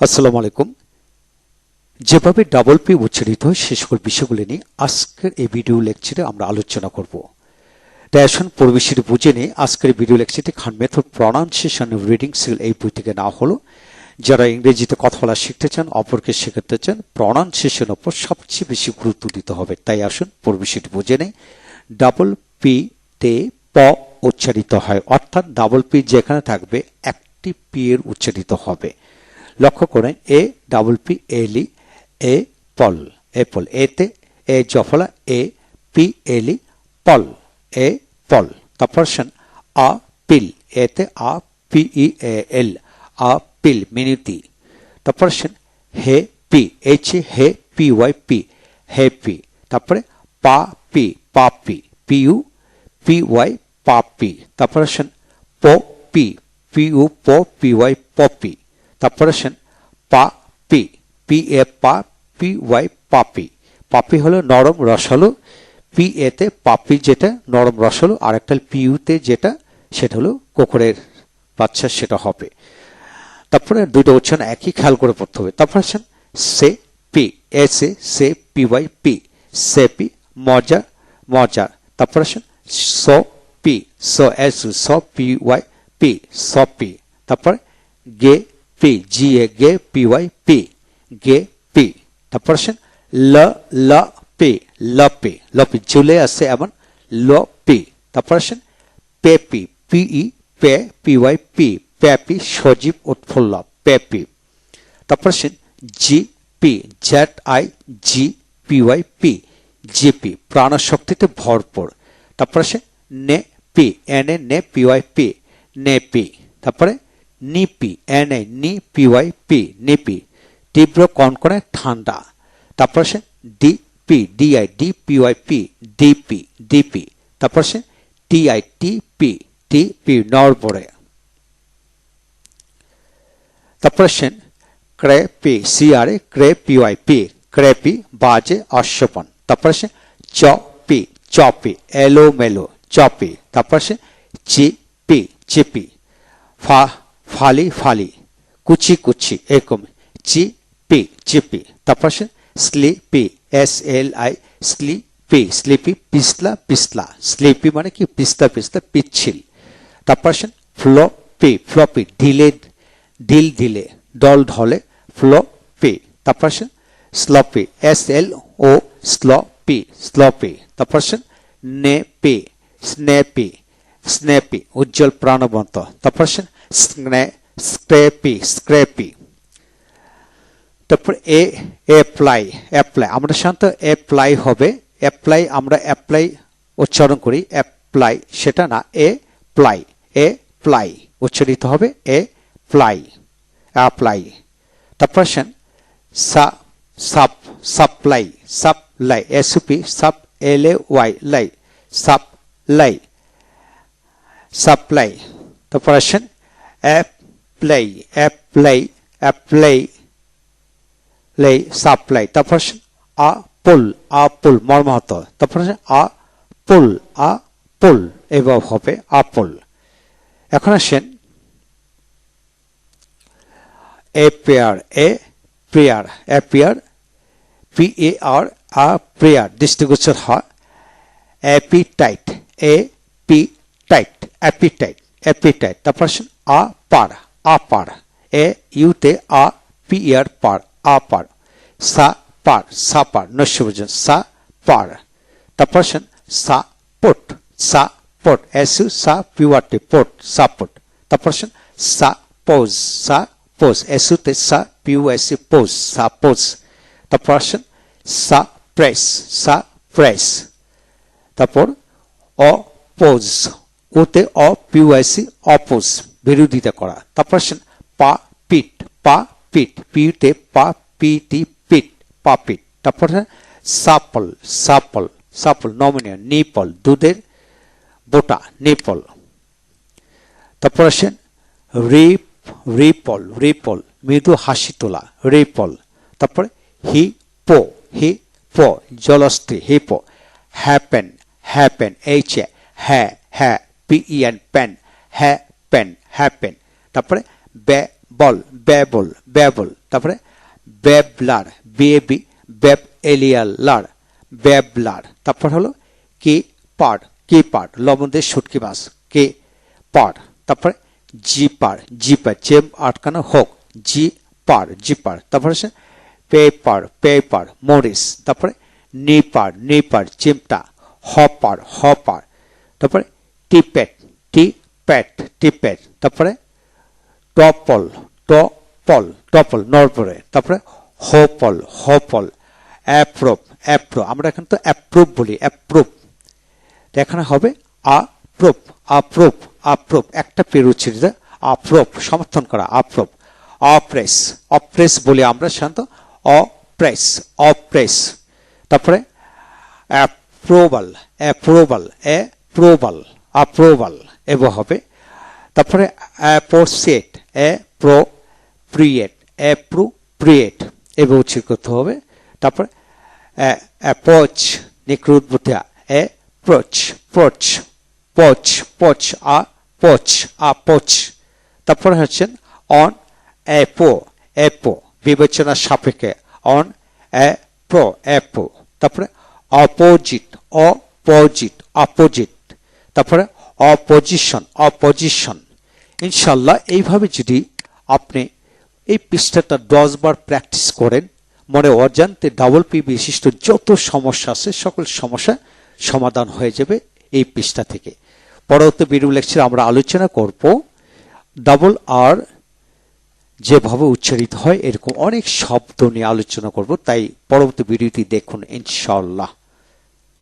আসসালামু আলাইকুম। যেভাবে ডাবল পি উচ্চারিত হয় সে সকল বিষয়গুলি নিয়ে আজকের এই ভিডিও লেকচারে আমরা আলোচনা করব। তাই আসুন পরিবেশটি বুঝে নিয়ে আজকের ভিডিও লেকচারটি খান মেথড প্রনাউন্সিয়েশন রিডিং স্কিল এই বই থেকে নেওয়া হলো। যারা ইংরেজিতে কথা বলা শিখতে চান, অপরকে শেখাতে চান, প্রনাউন্সিয়েশন উপর সবচেয়ে বেশি গুরুত্ব দিতে হবে। তাই আসুন পরিবেশটি বুঝে নেই। ডাবল পি তে প উচ্চারিত হয়, অর্থাৎ ডাবল পি যেখানে থাকবে একটি পি এর উচ্চারিত হবে। লক্ষ্য করেন এ ডাবল পি এলি এ পল এপল, এতে এ জফলা এ পি এলি পল এ পল। তারপর আ পিল, এতে আ পি ই এল আ পিল মিনিটি। তারপর হে পি এইচ হে পি ওয়াই পি হ্যাপি। তারপরে পা পি পাপি পি ইউ পি ওয়াই পাপি। তারপর প পি পি ইউ প পি ওয়াই পপি। তারপরে পা পি পি এ পা পি ওয়াই পাপি। পাপি হলো নরম রসালো, পি এতে পাপি যেটা নরম রসালো, আর একটা পি ইউতে যেটা সেটা হলো কোকড়ের বাচ্চা, সেটা হবে। তারপরে দুইটা উচ্চারণ একই খেয়াল করে পড়তে হবে। তারপরে সে পি এস এ সে পি ওয়াই পি সে পি মজা মজা। তারপরে স পি স এস স পি ওয়াই পি সপি। তারপরে গে পি জি এ গে পি ওয়াই পি গে পি। তারপর ল ল পি লপি লপি চলে আসছে এমন ল পি। তারপর পেপি পি ই পে পি ওয়াই পি পেপি সজীব উৎফুল্ল পেপি। তারপর জি পি জেড আই জি পি ওয়াই পি জিপি প্রাণশক্তিতে ভরপুর। তারপর নে পি এন এ নে পি ওয়াই পি নেপি। তারপরে নিপি এন এ নি পি ওয়াই পি নিপি তীব্র কনকনে ঠান্ডা। তারপর ডি পি ডি আই ডি পি ওয়াই পি ডিপি ডিপি। তারপর টি আই টি পি টি পি নড়বড়ে। তারপর ক্রেপি সি আর এ ক্রে পি ওয়াই পি ক্রেপি বাজে অশ্বপন। তারপর চ পি চপি এলো মেলো চপি। তারপর চিপি চিপি ফা ফালি ফালি কুচি কুচি এরকম চিপি চিপি। তারপর sleepy S L I sleepy sleepy পিছলা পিছলা স্লিপি মানে কি পিছলা পিছলা পিচ্ছিল। তারপর ফ্লপি ফ্লপি ঢিলে ঢিল ঢিলে ডল ঢলে ফ্লপি। তারপর স্লপি এস এল ও স্লপি স্লপি। তারপর নেপি স্নেপি স্নেপি উজ্জ্বল প্রাণবন্ত। তারপর স্ক্রেপি স্ক্রেপি। তারপর এ অ্যাপ্লাই অ্যাপ্লাই আমরা সাধারণত অ্যাপ্লাই হবে, অ্যাপ্লাই আমরা অ্যাপ্লাই উচ্চারণ করি, অ্যাপ্লাই সেটা না, এ প্লাই এ প্লাই উচ্চারিত হবে এ প্লাই অ্যাপ্লাই। তারপর সাপ সাপ্লাই সাপ্লাই এসপি সাপ এল A Y lie supply supply. তারপর অ্যাপ্লাই অ্যাপ্লাই অ্যাপ্লাই লাই সাপ্লাই। তারপর আপুল আপুল মর্মাহত। তারপর আপুল আপুল এভাবে হবে আপুল। এখন আসেন এপিয়ার এ প্রেয়ার appear P E A R প্রেয়ার দৃষ্টিগোচর হয়। অ্যাপিটাইট এ পি টাইট অ্যাপিটাইট অ্যাপিটাইট। তারপর আপার আপার এ ইউতে আ পি ইয়ার পার আপার। সাপার সাপার নস্যভোজন সাপার। তারপর সাপোর্ট সাপোর্ট এসু সা পিওয়াটি পোর্ট সাপোর্ট। তারপর সাপোজ সাপোজ এসুতে সা পিউ এসি পোজ সাপোজ। তারপর সাপ্রেস সাপ্রেস। তারপর অপোজ ওতে অ পিউ এসি অপোজ বিরোধিতা করা। তারপর পা পিট পা পিট পিউতে পা পিটি পিট পাপিট। তারপর সাপল সাপল সাপল নমনীয় নিপল দুধের বোটা নিপল। তারপর রিপ রিপল রিপল মৃদু হাসি তোলা রিপল। তারপরে হিপো হিপো জলস্থি হিপো। হ্যাপেন হ্যাপেন এইচ হ্যাঁ হ্যাঁ P E N pen happen happen. তারপরে বল ব্যাবল ব্যাবল, তারপরে ব্যাবলার বেবি ব্যাবএলিয়ালার ব্যাবলার, তারপর হলো কে পার কে পার লবণ দিয়ে শুটকি মাছ কে পার, তারপরে জিপার জিপার জেম আটকানো হোক জিপার, তারপরে সে পেপার মরিস, তারপরে নেপার চিমটা হপার, তারপরে টিপেট, তারপরে টপল নরপরে, তারপরে হোপল অ্যাপ্রুভ আমরা এখন তো অ্যাপ্রুভ বলি, অ্যাপ্রুভ এখানে হবে আপ্রুভ একটা পের উচ্চারিত আপ্রুভ সমর্থন করা অপ্রেস বলি আমরা সাধারণত অপ্রেস, তারপরে অ্যাপ্রুভাল এবং হবে, তারপরে অ্যাপ্রোপ্রিয়েট এবং উচ্চারণ করতে হবে, তারপরে অ্যাপ্রোচ নিক্রুদ্ভূতা পোচ, তারপরে হচ্ছেন অন অ্যাপো বিবেচনা সাপেক্ষে অন অ্যাপো, তারপরে অপোজিট, তারপরে অপোজিশন। ইনশাল্লাহ এইভাবে যদি আপনি এই পৃষ্ঠাটা 10 বার প্র্যাকটিস করেন, মনে অজান্তে ডাবল পি বিশিষ্ট যত সমস্যা আছে সকল সমস্যা সমাধান হয়ে যাবে এই পৃষ্ঠা থেকে। পরবর্তী ভিডিও লেকচারে আমরা আলোচনা করব ডাবল আর যেভাবে উচ্চারিত হয় এরকম অনেক শব্দ নিয়ে আলোচনা করব, তাই পরবর্তী ভিডিওটি দেখুন ইনশাআল্লাহ।